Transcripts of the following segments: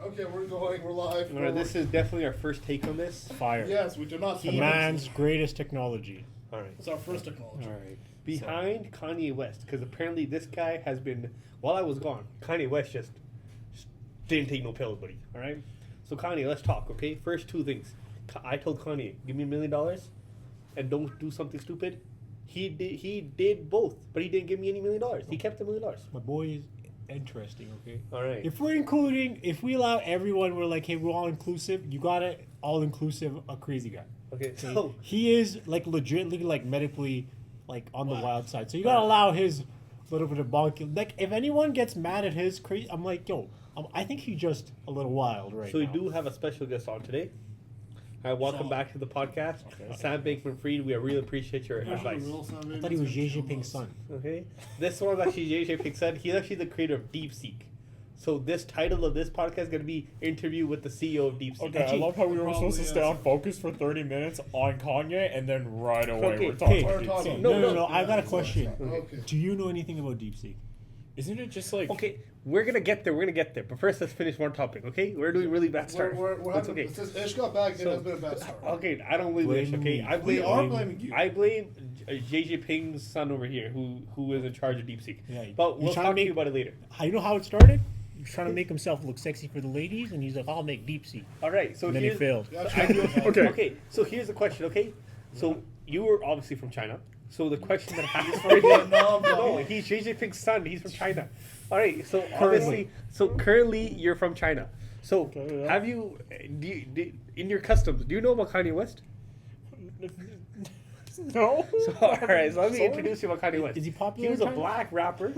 Okay, we're going. We're live. All right, this is definitely our first take on this. Fire. Yes, we do not. The man's greatest technology. All right. It's our first technology. All right. Behind Kanye West, because apparently this guy has been, while I was gone, Kanye West just didn't take no pills, buddy. All right. So Kanye, let's talk. Okay. First two things. I told Kanye, give me $1 million, and don't do something stupid. He did both, but he didn't give me any $1 million. He kept the $1 million. My boy is interesting, okay? All right. If we allow everyone, we're like, hey, we're all inclusive, you got it, all inclusive, a crazy guy. Okay. Okay? So he is like legitimately like medically like on the wild side. So you gotta allow his little bit of bonky. Like if anyone gets mad at his crazy, I'm like, yo, I think he's just a little wild right So now. we do have a special guest on today. Hi, welcome back to the podcast. Sam Bankman-Fried, we really appreciate your advice. I thought he was Xi Jinping's son. Okay, this one actually Xi Jinping said he's actually the creator of DeepSeek. So this title of this podcast is going to be interview with the CEO of DeepSeek. Okay, I love how we were supposed to stay on focus for 30 minutes on Kanye, and then right away Okay, we're talking hey, about DeepSeek. No, I got a question. Okay. Do you know anything about DeepSeek? Isn't it just like... Okay, we're gonna get there. But first, let's finish one topic. Okay, we're doing really bad start. We're That's having, okay. Since Ish got back, it has been a bad start. Okay, I don't blame Ish. Okay, I blame. We are blaming you. I blame Xi Jinping's son over here, who is in charge of DeepSeek. Yeah, But we'll he's trying talk to to you make- about it later. You know how it started? He was trying to make himself look sexy for the ladies, and he's like, I'll make DeepSeek. All right, so And then he here's- failed. Okay. Okay, so here's the question. Okay, so you were obviously from China. So the question that I have for you, no, he's Xi Jinping's son. He's from China. All right, so obviously, currently you're from China. So have you, in your customs, do you know about Kanye West? No. So, all right, so let me introduce you about Kanye West. Is he popular He was in a China? black rapper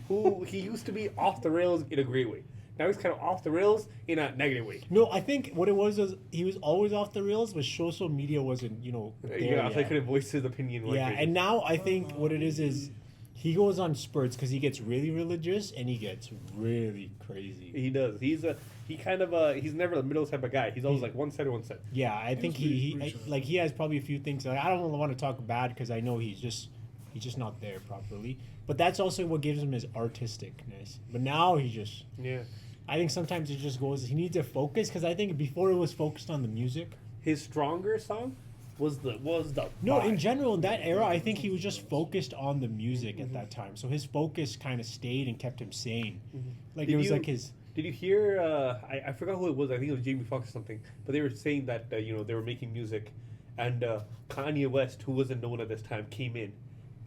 who he used to be off the rails in a great way. Now he's kind of off the rails in a negative way. No, I think what it was he was always off the rails, but social media wasn't, there Yeah, so he yet. couldn't voice his opinion. Like Yeah, crazy. and now I think what it is he goes on spurts because he gets really religious and he gets really crazy. He does. He's never the middle type of guy. He's always like one side or one side. Yeah, I think he has probably a few things. Like, I don't want to talk bad because I know he's just not there properly. But that's also what gives him his artisticness. But now he just I think sometimes it just goes. He needs to focus because I think before it was focused on the music. His stronger song was the No, vibe. in general, in that era, I think he was just focused on the music at that time. So his focus kind of stayed and kept him sane. Like it was like his. Did you hear? I forgot who it was. I think it was Jamie Foxx or something. But they were saying that they were making music, and Kanye West, who wasn't known at this time, came in,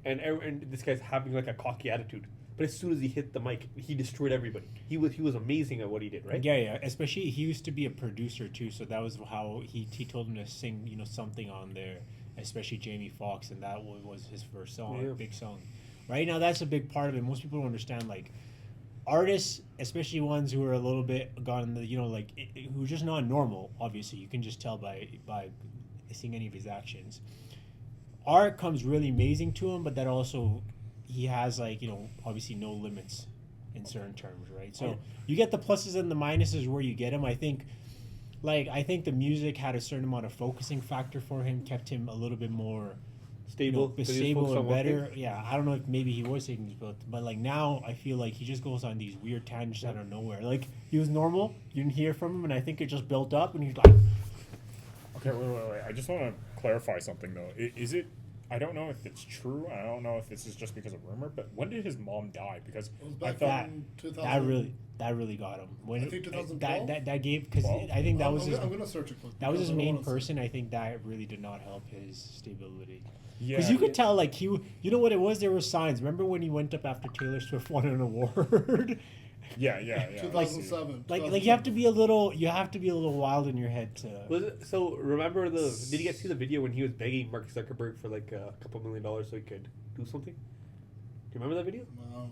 and this guy's having like a cocky attitude. But as soon as he hit the mic, he destroyed everybody. He was amazing at what he did, right? Yeah. Especially he used to be a producer too, so that was how he told him to sing, something on there. Especially Jamie Foxx, and that was his first song, big song. Right now, that's a big part of it. Most people don't understand, like artists, especially ones who are a little bit gone, who are just not normal. Obviously, you can just tell by seeing any of his actions. Art comes really amazing to him, but that also. He has obviously no limits in certain terms, right? So you get the pluses and the minuses where you get him. I think the music had a certain amount of focusing factor for him, kept him a little bit more Stable, stable and better. Yeah, I don't know if maybe he was taking these both, but like now I feel like he just goes on these weird tangents out of nowhere. Like he was normal, you didn't hear from him, and I think it just built up, and he's like, Okay, wait. I just want to clarify something, though. Is it... I don't know if it's true. I don't know if this is just because of rumor, but when did his mom die? Because It was back I thought... in 2000. that really got him. When I think 2012? that gave because I think that was his. I'm gonna search it quick. That was his because I main wanna see. person. I think that really did not help his stability. Yeah. Because you could tell, like, you know what it was? There were signs. Remember when he went up after Taylor Swift won an award? Yeah. 2007. like you have to be a little wild in your head to. Was it, so remember did you guys see the video when he was begging Mark Zuckerberg for like a couple $1 million so he could do something? Do you remember that video? No.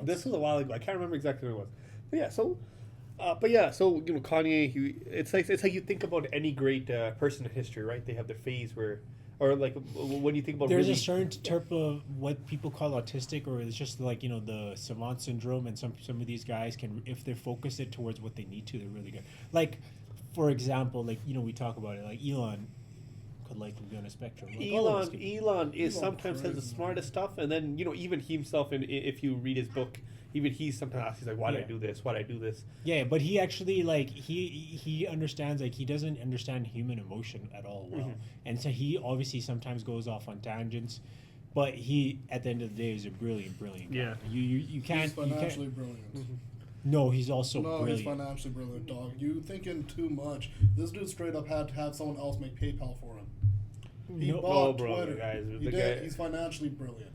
This was a while ago. I can't remember exactly what it was. But yeah, so Kanye, it's like you think about any great person in history, right? They have their phase where, or like when you think about There's really, a certain type of what people call autistic, or it's just like the savant syndrome, and some of these guys can, if they focus it towards what they need to, they're really good. Like, for example, like we talk about it, like Elon could likely be on a spectrum. Like Elon is sometimes has the smartest stuff, and then even he himself, and if you read his book, Even he's sometimes he's like, why did I do this? Why did I do this? Yeah, but he actually like he understands, like he doesn't understand human emotion at all well, and so he obviously sometimes goes off on tangents, but he at the end of the day is a brilliant guy. Yeah. You can't. He's financially brilliant. No, he's also No, brilliant. he's financially brilliant, dog. You thinking too much. This dude straight up had to have someone else make PayPal for him. He No, bought bro, Twitter. guys, He the did. guy- He's financially brilliant.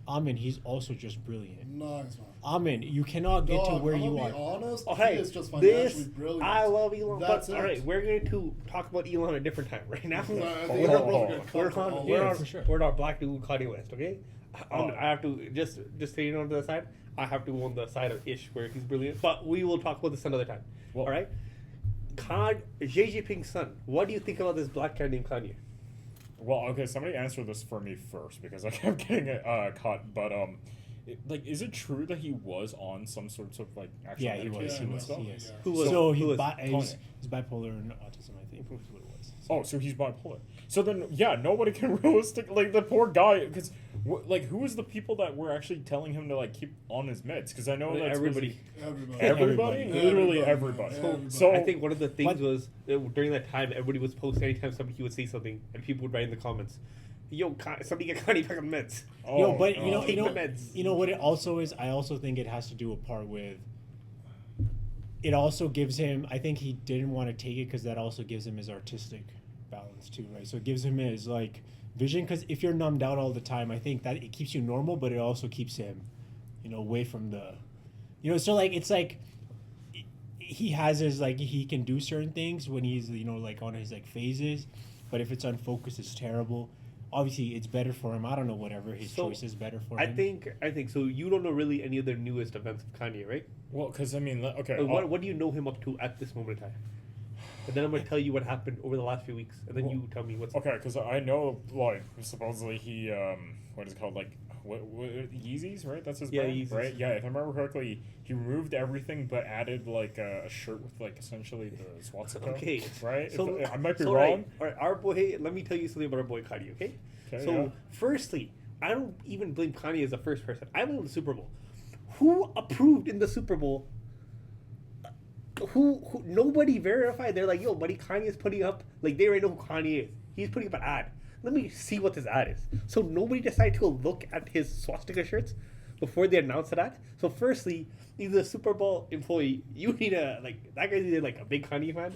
Amin, he's also just brilliant. No, he's not. Amin, you cannot get to Dog, where I'm you gonna are. be honest, Oh, he hey, is just financially this brilliant. I love Elon. That's But it. all right, we're going to talk about Elon a different time. Right now, The Oh, internet oh, will oh. get cut we're for all on of we're this. on for sure. we're on Black Dude Kanye West. Okay, Oh. I have to just so you know on the side. I have to go on the side of Ish where he's brilliant. But we will talk about this another time. Well- all right. Xi Jinping's son. What do you think about this black guy named Kanye? Well, okay, somebody answer this for me first because I kept getting it cut. But is it true that he was on some sorts of like actual Yeah, he was. medication He and was. stuff? He is. Yeah. Who was- So who was he's bipolar and autism, I think. Was what it was. Oh, so he's bipolar. So then, yeah, nobody can realistic like the poor guy because like who was the people that were actually telling him to like keep on his meds? Because I know that Everybody. Everybody. everybody, Everybody. literally Everybody. everybody. Everybody. So I think one of the things What? was during that time, everybody was posting anytime somebody would say something, and people would write in the comments, "Yo, somebody get Kanye back on meds." Yo, but oh, you know, Take the meds. you know what it also is. I also think it has to do a part with. It also gives him. I think he didn't want to take it because that also gives him his artistic balance too, right? So it gives him his like vision. Because if you're numbed out all the time, I think that it keeps you normal, but it also keeps him, away from the, So like it's like he has his like he can do certain things when he's like on his like phases, but if it's unfocused, it's terrible. Obviously, it's better for him. I don't know, whatever his So, choice is better for I him. think so. You don't know really any of the newest events of Kanye, right? well, because I mean, okay, What do you know him up to at this moment in time? And then I'm gonna tell you what happened over the last few weeks, and then you tell me what's okay, because I know like supposedly he what is it called like what Yeezys, right? That's his Yeah, brand, Yeezys. right? Yeah, if I remember correctly, he removed everything but added like a shirt with like essentially the swastika. Okay, right? So I might be so, wrong. All right, our boy. Let me tell you something about our boy Kanye. Okay. Okay, So yeah. firstly, I don't even blame Kanye as the first person. I blame the Super Bowl. Who approved in the Super Bowl? Who nobody verified. They're like, yo, buddy, Kanye is putting up, like, they already know who Kanye is. He's putting up an ad. Let me see what this ad is. So nobody decided to go look at his swastika shirts before they announced that. So firstly, either a Super Bowl employee, you need a, like, that guy's either like a big Kanye fan,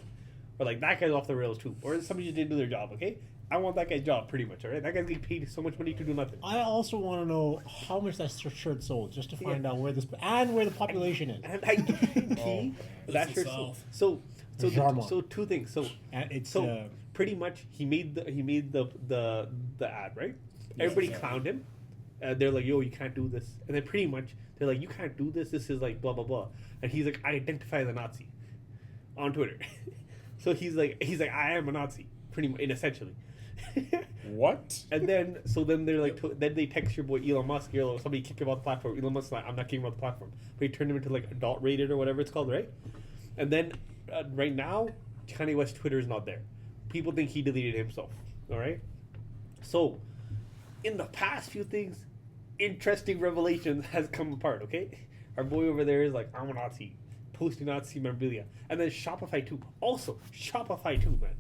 or like that guy's off the rails too, or somebody just didn't do their job. Okay, I want that guy's job pretty much. All right, that guy's getting paid so much money to do nothing. I also want to know how much that shirt sold, just to find out where where the population is. And I guarantee that It's shirt. the South. So Jarma. so two things. So And it's pretty much he made the ad, right? Everybody clowned him. They're like, yo, you can't do this. And then pretty much they're like, you can't do this. This is like blah blah blah. And he's like, I identify as a Nazi on Twitter. So he's like, I am a Nazi, pretty much, essentially. What? And then they're like, then they text your boy Elon Musk, or somebody kick him off the platform. Elon Musk's like, I'm not kicking him off the platform, but he turned him into like adult rated or whatever it's called, right? And then right now, Kanye West Twitter is not there. People think he deleted himself. All right. So, in the past few things, interesting revelations has come apart. Okay, our boy over there is like, I'm a Nazi, posting Nazi memorabilia, and then Shopify too. Also, Shopify too, man.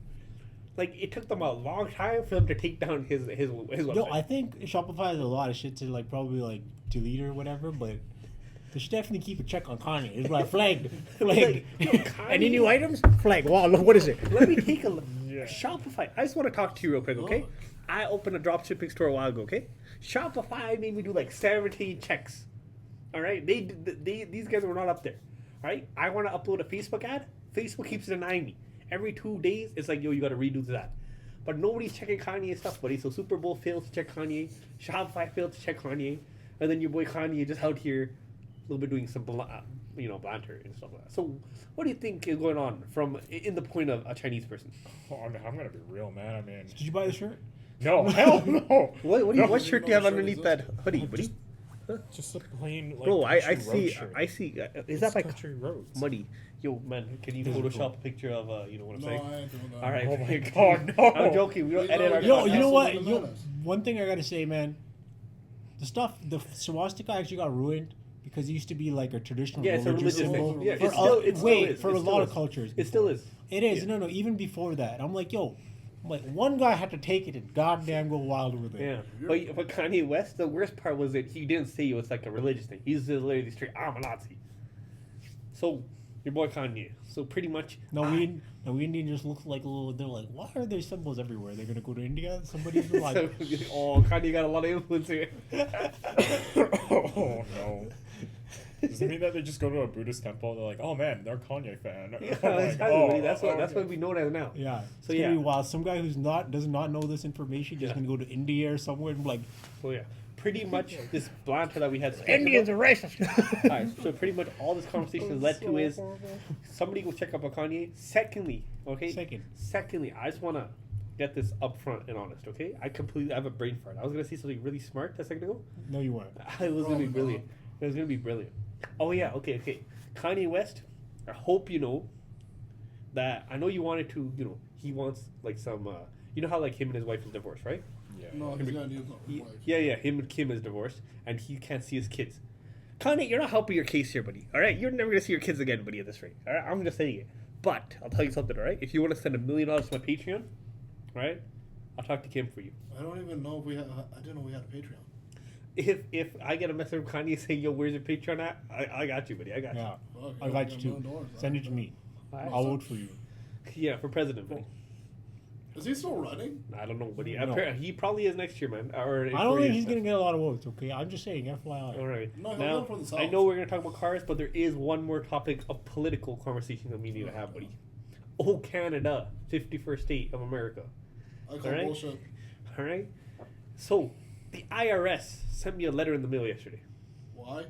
Like, it took them a long time for them to take down his website. No, I think Shopify has a lot of shit to like probably like delete or whatever, but they should definitely keep a check on Kanye. It's like flagged. Like, yo, Any Kanye- new items? Flagged. Wow, look, what is it? Let me take a look. Yeah. Shopify. I just want to talk to you real quick, okay? Look. I opened a dropshipping store a while ago, okay? Shopify made me do like 17 checks. All right, these guys were not up there. All right, I want to upload a Facebook ad. Facebook keeps denying me. Every 2 days, it's like, yo, you got to redo that. But nobody's checking Kanye's stuff, buddy. So Super Bowl failed to check Kanye. Shopify failed to check Kanye. And then your boy Kanye just out here a little bit doing some, banter and stuff like that. So what do you think is going on from in the point of a Chinese person? Oh, I'm gonna be real, man. I mean, Did you buy the shirt? no, hell no. What shirt do you have No shirt underneath is that hoodie, buddy? Just a plain like. Bro, I country road see. shirt. I see. Is It's that my country roads? money? Yo, man, can you Physical. Photoshop a picture of what I'm No, saying? I ain't doing that. All right. Oh my god, no! I'm joking. We don't We edit know- our. Yo, That's you know what? the Yo, menace. one thing I gotta say, man. The swastika actually got ruined because it used to be like a traditional Yeah, it's a religious symbol. thing. Yeah, for it still is. for It a still lot of is. cultures. It still before. is. It is. Yeah. No, even before that, I'm like, one guy had to take it and goddamn go wild with it. Yeah, but Kanye West, the worst part was that he didn't say it was like a religious thing. He's just literally straight, I'm a Nazi. So, your boy Kanye. So pretty much, No, we Indian just look like a little. They're like, why are there symbols everywhere? They're gonna go to India. Somebody's like, oh, Kanye got a lot of influence here. Oh no. Does it mean that they just go to a Buddhist temple and they're like, oh man, they're a Kanye fan? Yeah, Like, exactly. That's what okay. we know it as now. yeah. So It's gonna yeah. be wild. Some guy who's does not know this information just Yeah. gonna go to India or somewhere and be like, So yeah, pretty much this banter that we had. Indians are racist. Alright, so pretty much all this conversation led to is somebody go check up on Kanye. Secondly, Secondly, I just want to get this upfront and honest, okay? I have a brain fart. I was gonna say something really smart a second ago. No, you weren't. It was gonna be brilliant. It was gonna be brilliant. Oh yeah, okay. Kanye West, I hope you know that I know you wanted to, he wants like some, you know how like him and his wife is divorced, right? Yeah. No, he's got news on his wife. Yeah, him and Kim is divorced, and he can't see his kids. Kanye, you're not helping your case here, buddy. All right, you're never gonna see your kids again, buddy, at this rate. All right, I'm just saying it. But I'll tell you something, all right? If you want to send $1 million to my Patreon, all right, I'll talk to Kim for you. I don't even know if we had. I didn't know we had a Patreon. If I get a message from Kanye saying, "Yo, where's your Patreon at?" I got you, buddy. I got you. Yeah, Okay, I got we you got too. $1 million. Send it to me. Alright. I'll vote for you. Yeah, for president, buddy. Is he still running? I don't know, buddy. No. He probably is next year, man. Or in I don't 4 think years, he's man. gonna get a lot of votes. Okay, I'm just saying, FYI. All right. No, he'll Now, go for the South. I know we're gonna talk about cars, but there is one more topic of political conversation that we need to have, buddy. Oh, Canada, 51st state of America. I call Alright. bullshit. All right. So, the IRS sent me a letter in the mail yesterday. Why?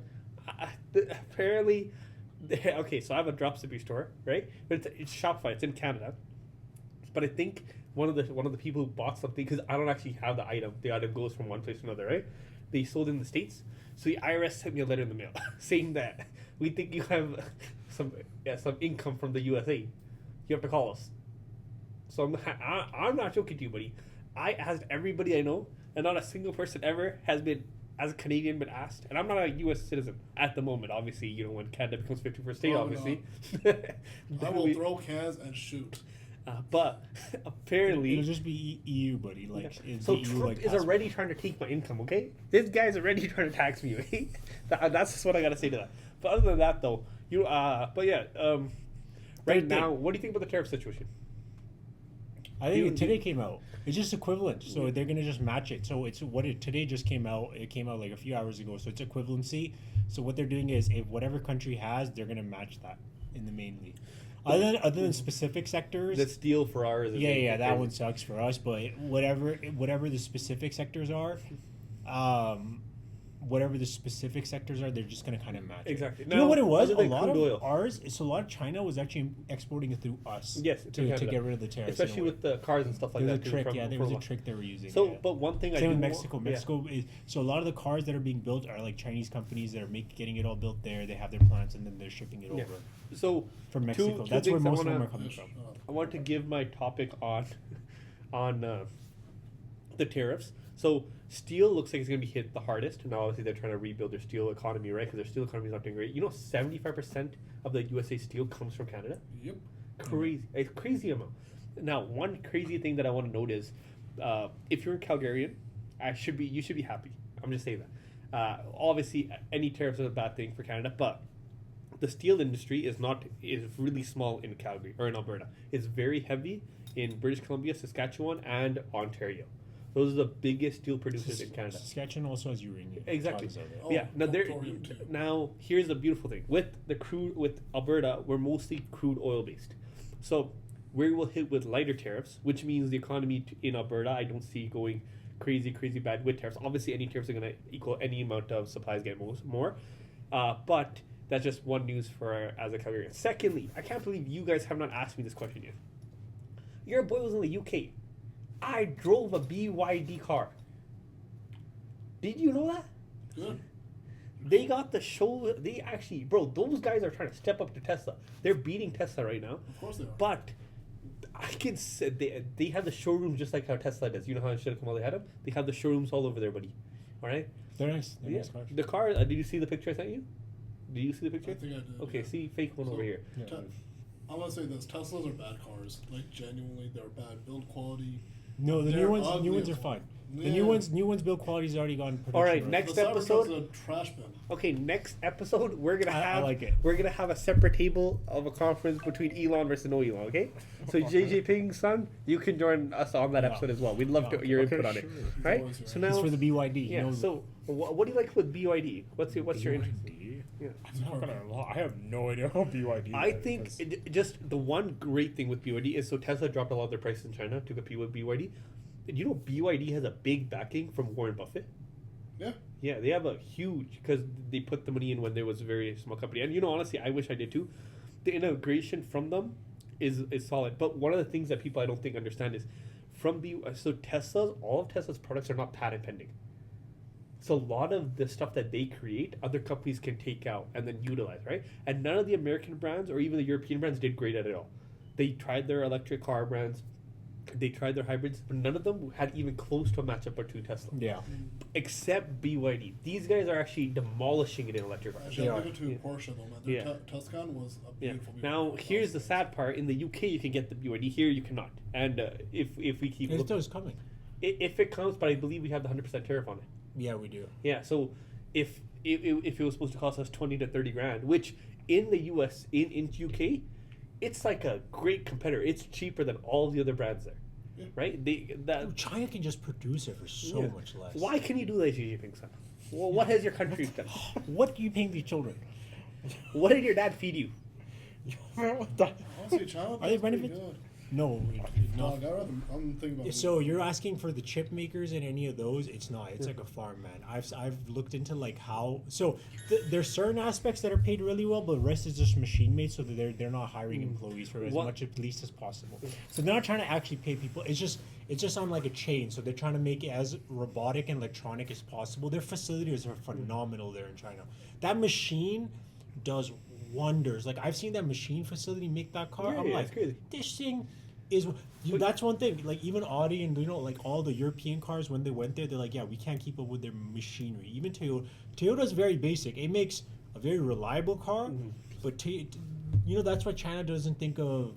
Apparently, okay. So I have a dropshipping store, right? But it's Shopify. It's in Canada. But I think one of the people who bought something, because I don't actually have the item. The item goes from one place to another, right? They sold in the States. So the IRS sent me a letter in the mail saying that we think you have some income from the USA. You have to call us. So I'm not joking to you, buddy. I asked everybody I know, and not a single person ever has been, as a Canadian, been asked. And I'm not a U.S. citizen at the moment. Obviously, when Canada becomes 51st state, Oh, obviously. I will throw cans and shoot. But apparently, It'll just be EU, buddy. Like, it's so the EU, Trump like, is passport. already trying to take my income. Okay, this guy's already trying to tax me. Okay, that's just what I gotta say to that. But other than that, though, right now, what do you think about the tariff situation? I think today came out. It's just equivalent, so they're gonna just match it. So it's today just came out. It came out like a few hours ago, so it's equivalency. So what they're doing is, if whatever country has, they're gonna match that in the mainly. Other than specific sectors, The steel for ours. yeah, that one sucks for us. But whatever the specific sectors are, they're just gonna kind of match it. Exactly. Do you know what it was? Other A than lot of crude oil. ours. So a lot of China was actually exporting it through us. Yes, to Canada. get rid of the tariffs. in a Especially way. with the cars and stuff like There was that. a too, trick, from- yeah. There from was a us. trick they were using. So, yeah. but one thing I Same do with want- Mexico. yeah. Mexico is so a lot of the cars that are being built are like Chinese companies that are getting it all built there. They have their plants and then they're shipping it Yeah. over So from Mexico. That's where things I most of them wanna- are coming from. I want to give my topic on the tariffs. So steel looks like it's going to be hit the hardest. Now, obviously, they're trying to rebuild their steel economy, right? Because their steel economy is not doing great. 75% of the USA steel comes from Canada. Yep. Crazy, a crazy amount. Now, one crazy thing that I want to note is, if you're a Calgarian, you should be happy. I'm just saying that. Obviously, any tariffs is a bad thing for Canada, but the steel industry is really small in Calgary or in Alberta. It's very heavy in British Columbia, Saskatchewan, and Ontario. Those are the biggest steel producers in Canada. Saskatchewan also has uranium. Exactly. Causes of it. Oh, Yeah. thorium too. Now here's the beautiful thing with Alberta, we're mostly crude oil based, so we will hit with lighter tariffs, which means the economy in Alberta I don't see going crazy bad with tariffs. Obviously, any tariffs are going to equal any amount of supplies get more, but that's just one news for as a Calgarian. Secondly, I can't believe you guys have not asked me this question yet. Your boy was in the UK. I drove a BYD car. Did you know that? Good. They got the show. They actually, bro, those guys are trying to step up to Tesla. They're beating Tesla right now. Of course they are. But I can say they have the showrooms just like how Tesla does. You know how in Silicon Valley had them? They have the showrooms all over there, buddy. All right? They're nice. They're Yeah. nice cars. The car, did you see the picture I sent you? Do you see the picture? I think I did. Okay, yeah. see fake one So- over here. Yeah. I'm gonna say this: Teslas are bad cars. Like genuinely, they're bad build quality. No, the They're new ones ugly are as fine. The Yeah. new ones build quality's already gone. All right, production next the Cybertruck's episode- a trash bin. Okay, next episode we're gonna I have like it. we're gonna have a separate table of a conference between Elon versus no Elon. Okay, so JJ Ping's son, you can join us on that Yeah. episode as well. We'd love Yeah. to your Okay, input on sure. it. He's Right? always here. So It's now, for the BYD. yeah. You know, So what do you like with BYD? What's your interest? BYD? Yeah. I'm not gonna lie. I have no idea how BYD. I is. think just the one great thing with BYD is so Tesla dropped a lot of their prices in China to compete with BYD. And you know BYD has a big backing from Warren Buffett. Yeah. Yeah, they have a huge because they put the money in when there was a very small company. And you know, honestly, I wish I did too. The integration from them is solid. But one of the things that people I don't think understand is from so Tesla's all of Tesla's products are not patent pending. So a lot of the stuff that they create, other companies can take out and then utilize, right? And none of the American brands or even the European brands did great at it all. They tried their electric car brands, they tried their hybrids, but none of them had even close to a matchup or to Tesla. yeah. Except BYD. These guys are actually demolishing it in electric cars. Actually, I are. give it to Yeah. Porsche though, man. Their Yeah. Tuscan was a Yeah. beautiful. Now beautiful here's the car. sad part: in the UK, you can get the BYD. Here, you cannot. And if we keep It looking, is coming. if it comes, but I believe we have the 100% tariff on it. Yeah, we do. Yeah. So if it was supposed to cost us 20 to 30 grand, which in the US in UK, it's like a great competitor. It's cheaper than all the other brands there, Yeah. right? Dude, China can just produce it for so Yeah. much less. Why can you do that, Xi Jinping, son? Well, what has your country done? What do you paying these children? What did your dad feed you? What the- Honestly, China Are they pays pretty benefits? good. No, no. Dog, I'm thinking about. So you're asking for the chip makers and any of those? It's not. It's like a farm, man. I've looked into like how. So there's certain aspects that are paid really well, but the rest is just machine made, so that they're not hiring employees for as What- much at least as possible. So they're not trying to actually pay people. It's just on like a chain. So they're trying to make it as robotic and electronic as possible. Their facilities are phenomenal there in China. That machine does wonders. Like I've seen that machine facility make that car. Yeah, I'm yeah, like, it's crazy. this thing is that's one thing. Like even Audi and like all the European cars when they went there, they're like, yeah, we can't keep up with their machinery. Even Toyota's very basic. It makes a very reliable car, but that's why China doesn't think of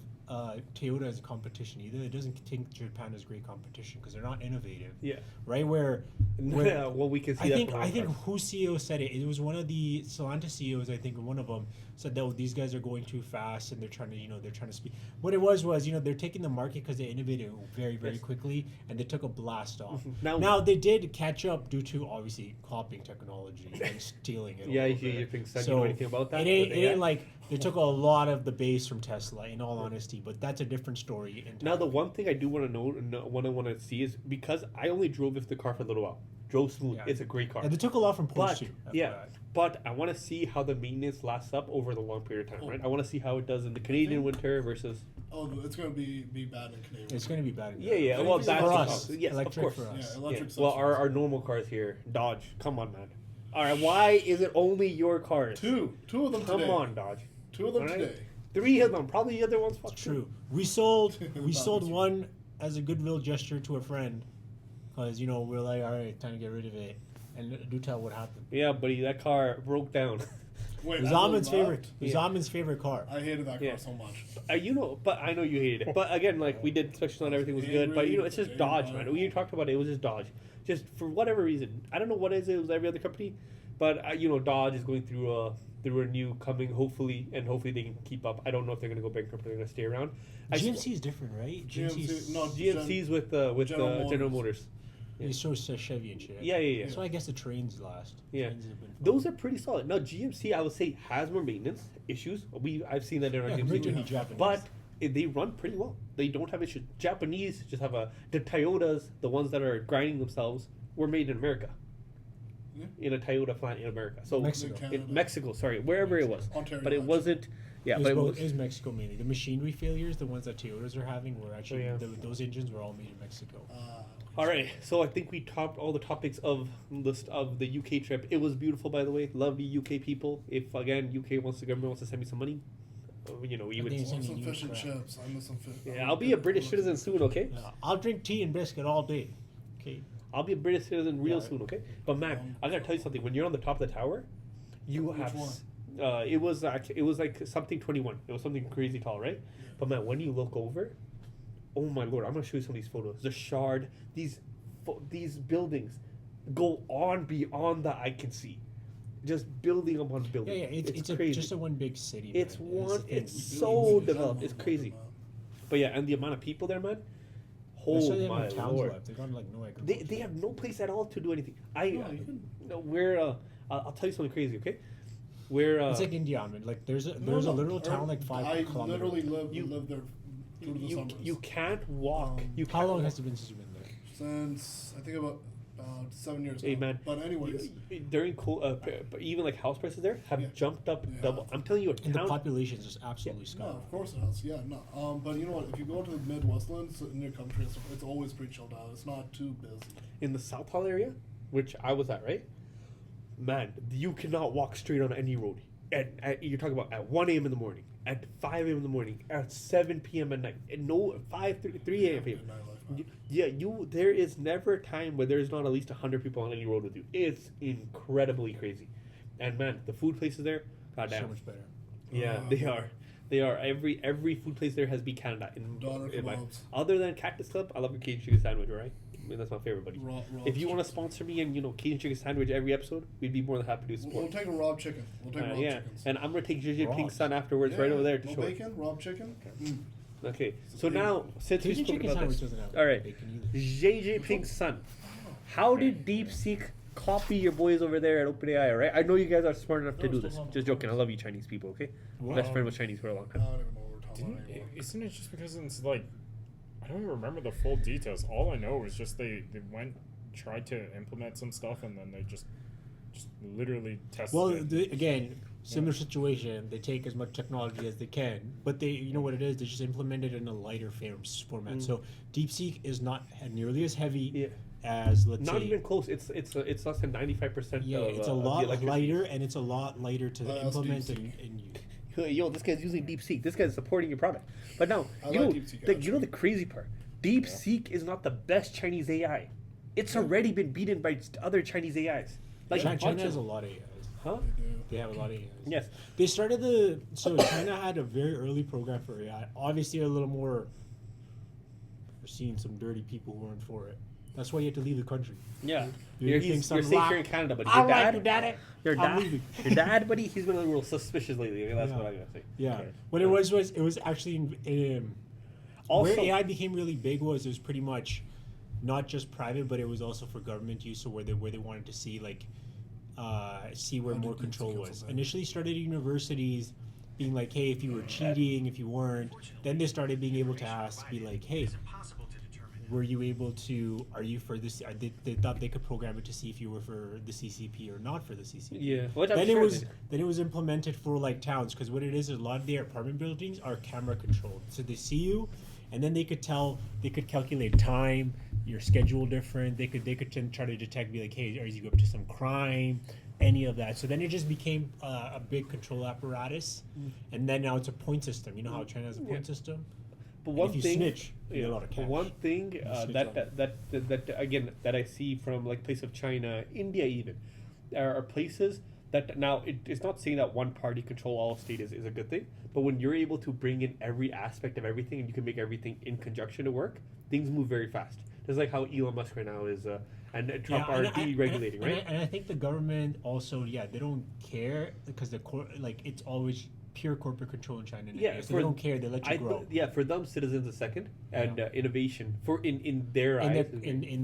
Toyota as a competition either. It doesn't think Japan is great competition because they're not innovative. Yeah. Right where Well, we can see I that. think from I our think cars. who CEO said it. It was one of the Stellantis CEOs. I think one of them said that these guys are going too fast and they're trying to speed. What it was they're taking the market because they innovated very very Yes. quickly and they took a blast off. Now- Now they did catch up due to obviously copying technology and stealing it. a Yeah, little Xi bit. Jinping said, you know anything about that? It ain't, But it yeah. ain't like they took a lot of the base from Tesla. In all honesty, but that's a different story. Now, the one thing I do want to know, want to see is because I only drove with the car for a little while. Drove smooth. Yeah. It's a great car. and they took a lot from Porsche But too. yeah, but I want to see how the maintenance lasts up over the long period of time, right? I want to see how it does in the Canadian winter versus. Oh, it's gonna be bad in Canada. It's going to be bad. Yeah. For Well, us, that's for the us, problem. Yes, electric of course. for us. Yeah, Yeah. electric. Well, sucks. our normal cars here, Dodge. Come on, man. All right, why is it only your cars? two of them Come today. on, Dodge. Two of them All right. today. 3 of them. Probably the other ones. Fuck True. We sold Not one as a goodwill gesture to a friend because we're like, all right, time to get rid of it. And do tell what happened. Yeah, buddy, that car broke down. Wait, It was I Ahmed's left. favorite. It was Yeah. Ahmed's favorite car. I hated that car Yeah. so much. But I know you hated it. But again, like we did inspections on everything was good. But it's just Dodge, man. We talked about it. It was just Dodge. Just for whatever reason, I don't know what it is. It was every other company, but Dodge is going through a new coming. Hopefully they can keep up. I don't know if they're going to go bankrupt or they're going to stay around. GMC is different, right? GMC's with General Motors. He shows Chevy and shit. Yeah. So I guess the trains last. Yeah. Trains have been fun. Those are pretty solid. Now GMC, I would say, has more maintenance issues. I've seen that in our Yeah, GMC, compared to the Japanese. but they run pretty well. They don't have issues. Japanese just have the Toyotas, the ones that are grinding themselves, were made in America. Yeah. In a Toyota plant in America. So Mexico. Canada. in Mexico, sorry, wherever it was. Ontario, But it actually. wasn't. Yeah, It but was, it was Mexico mainly. The machinery failures, the ones that Toyotas are having, were actually yeah. those engines were all made in Mexico. All right, so I think we topped all the topics of the UK trip. It was beautiful, by the way. Love you, UK people. If again UK government wants to send me some money, we I would. think I it's want in some the fish and crap. chips. I miss some fish. Yeah, I'll be a British citizen soon. Okay, Yeah, I'll drink tea and biscuit all day. Okay. I'll be a British citizen real Yeah. soon. Okay, but man, I gotta tell you something. When you're on the top of the tower, you Which have one? It was like something 21. It was something crazy tall, right? But man, when you look over, oh my lord, I'm gonna show you some of these photos. The Shard, these buildings go on beyond the eye can see, just building upon building. Yeah, it's crazy. just a one big city. It's man. one. That's the thing. It's so developed. It's crazy. But yeah, and the amount of people there, man. That's why Oh they have my no towns lord. left. They got like no agriculture. They have no place at all to do anything. I'll tell you something crazy, okay? It's like India, man. Like there's a literal town like 5 I kilometers. literally lived there through the summers. You can't walk. How long has it been since you've been there? Since I think about 7 years. Hey now. man, But anyways, during even like house prices there have Yeah. jumped up Yeah. double. I'm telling you, a And the town. population is just absolutely no, skyrocketing. of course it has. Yeah, no. But you know what? If you go to the Midwestlands in your country, it's always pretty chilled out. It's not too busy. In the South Hall area, which I was at, right? Man, you cannot walk straight on any road. You're talking about at 1 a.m. in the morning, at 5 a.m. in the morning, at 7 p.m. at night, and no 3 a.m. Good nightlife, man. Yeah, there is never a time where there's not at least 100 people on any road with you. It's incredibly crazy. And man, the food places there, goddamn. So much better. Yeah, they are. They are. Every food place there has beat Canada. Doner In my, kebabs. other than Cactus Club, I love your Cajun chicken sandwich, right? I mean, that's my favorite, buddy. Raw If you want to chicken. sponsor me and, Cajun chicken sandwich every episode, we'd be more than happy to We'll support. take a raw chicken. We'll take raw Yeah, chickens. and I'm going to take JJ Raw. Pink's son afterwards right Yeah, over there to no show it. bacon, raw chicken. Mm. Okay, so bacon. now, since we've Cajun spoken chicken about sandwich this, doesn't have all right, bacon either. JJ Pink's son, how did DeepSeek copy your boys over there at OpenAI, all right? I know you guys are smart enough to do this. Just joking, I love you Chinese people, okay? Wow. Best friend was Chinese for a long I time. don't even know what we're talking about anymore. Isn't it just because it's like I don't even remember the full details. All I know is just they tried to implement some stuff and then they just literally tested Well, it. again, similar situation. They take as much technology as they can, but you know what it is? They just implement it in a lighter format. So DeepSeek is not nearly as heavy Yeah. as let's Not say. even close. It's less than 95%. Yeah, of, it's a of the lot electricity. lighter, and it's a lot lighter to That's implement DeepSeek. and use. Yo, this guy's using DeepSeek. This guy's supporting your product. But now, I you like know, DeepSeek, you know the crazy part. DeepSeek is not the best Chinese AI. It's already been beaten by other Chinese AIs. Like China, a bunch China has a of, lot of AIs. huh? They do. They have a lot of AIs. Yes. They started China had a very early program for AI. Obviously, a little more. We're seeing some dirty people who weren't for it. That's why you have to leave the country. Yeah. You You're, think you're some safe rock- here in Canada, but I your like dad, you, daddy. your I'm dad, leaving. your dad, buddy, he's been a little suspicious lately. That's Yeah. what I'm gonna say. Yeah. Okay. What it was actually Also, where AI became really big was it was pretty much not just private, but it was also for government use. So where they wanted to see see where How did more DeepSeek control also was. say? Initially started at universities, being like, hey, if you were cheating, if you weren't, then they started being able to ask, be like, hey, were you able to? Are you for this? They thought they could program it to see if you were for the CCP or not for the CCP. yeah. Which I'm Then sure it was implemented for like towns because what it is a lot of their apartment buildings are camera controlled, so they see you, and then they could calculate time, your schedule different. They could then try to detect, be like, hey, are you up to some crime, any of that. So then it just became a big control apparatus, and then now it's a point system. You know how China has a point system. But And one if you thing, snitch, you get a lot of but cash. one thing snitch that again that I see from like place of China, India even, there are places that now it's not saying that one party control all state is a good thing, but when you're able to bring in every aspect of everything and you can make everything in conjunction to work, things move very fast. Just like how Elon Musk right now is, and Trump are deregulating, right? And I think the government also, they don't care because it's always pure corporate control in China. And Yeah, India, so they don't care. They let you grow. For them, citizens a second, and Yeah. innovation in their In eyes. in